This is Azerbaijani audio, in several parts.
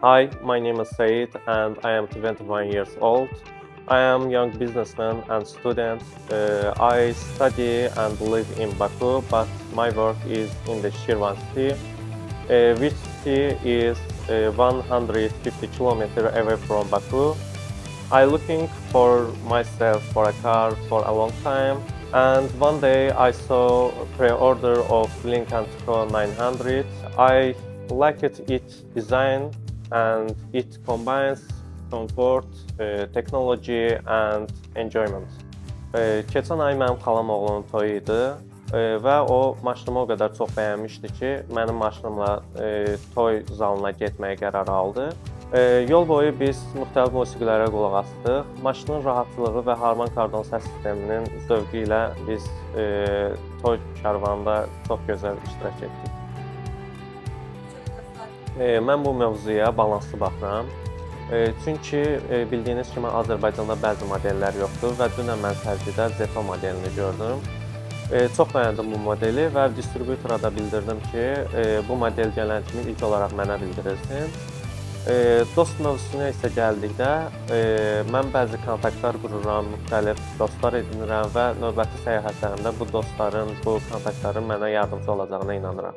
Hi, my name is Said and I am 21 years old. I am young businessman and student. I study and live in Baku, but my work is in the Shirvan city, which city is 150 kilometers away from Baku. I looking for myself for a car for a long time, and one day I saw a pre-order of Lincoln Co 900. I liked its design and it combines comfort, technology and enjoyment. Keçən ay mənim xalam oğlunun toyu idi və o maşınımı o qədər çox bəyənmişdi ki, mənim maşınımla toy zalına getməyə qərar aldı. Yol boyu biz müxtəlif musiqilərə qulaq asdıq. Maşının rahatlığı və Harman Kardon səs sisteminin zövqü ilə biz toy karvanında çox gözəl iştirak etdik. Mən bu mövzuya balanslı baxıram. Çünki bildiyiniz kimi Azərbaycanda bəzi modellər yoxdur və dünən mən sərgidə Zeto modelini gördüm. Çox bəyəndim bu modeli və distributora da bildirdim ki, bu model gələn kimi ilk olaraq mənə bildirilsin. Dost mövzusuna isə gəldikdə, mən bəzi kontaktlar qururam, müxtəlif dostlar edinirəm və növbəti səyahətlərimdə bu dostların, bu kontaktların mənə yardımcı olacağına inanıram.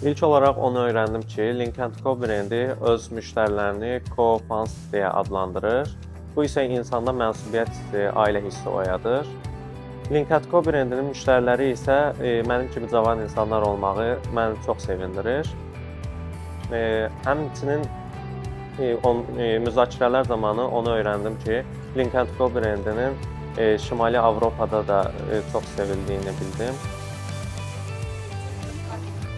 İlk olaraq onu öyrəndim ki, Lincoln Co brendi öz müştərilərini Co-Fans deyə adlandırır. Bu isə insanda mənsubiyyət hissi, ailə hissi oyadır. Lincoln Co brendinin müştəriləri isə mənim kimi cavan insanlar olmağı məni çox sevindirir. Həmçinin müzakirələr zamanı onu öyrəndim ki, Lincoln Co brendinin Şimali Avropada da çox sevildiyini bildim.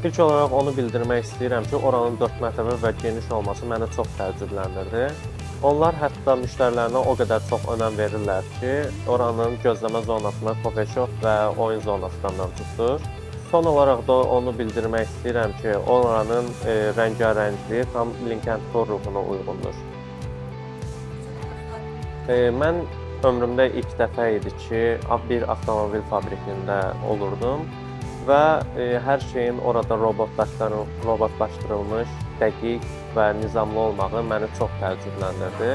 İlk olaraq onu bildirmək istəyirəm ki, oranın 4 mərtəbə və geniş olması məni çox təəccübləndirdi. Onlar hətta müştərilərinə o qədər çox önəm verirlər ki, oranın gözləmə zonasında coffee shop və oyun zonası da mövcuddur. Son olaraq da onu bildirmək istəyirəm ki, oranın rəngarəngliyi tam Lincoln Co ruhuna uyğundur. Mən ömrümdə ilk dəfə idi ki, bir avtomobil fabrikində olurdum və hər şeyin orada robotlaşdırılmış, dəqiq və nizamlı olmağı məni çox təəccübləndirdi.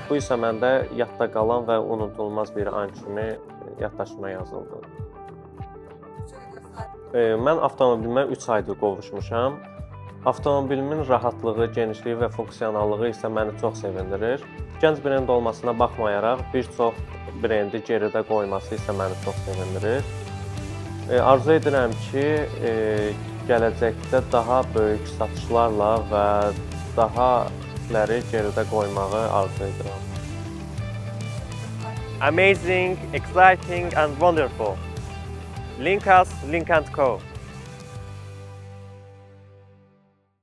Bu isə məndə yadda qalan və unutulmaz bir an kimi yaddaşıma yazıldı. Mən avtomobilimə 3 aydır qovuşmuşam. Avtomobilimin rahatlığı, genişliyi və funksionallığı isə məni çox sevindirir. Gənc brend olmasına baxmayaraq, bir çox brendi geridə qoyması isə məni çox sevindirir. Arzu edirəm ki, gələcəkdə daha böyük satışlarla və daha geridə qoymağı arzu edirəm. Amazing, exciting and wonderful. Lincoln Co.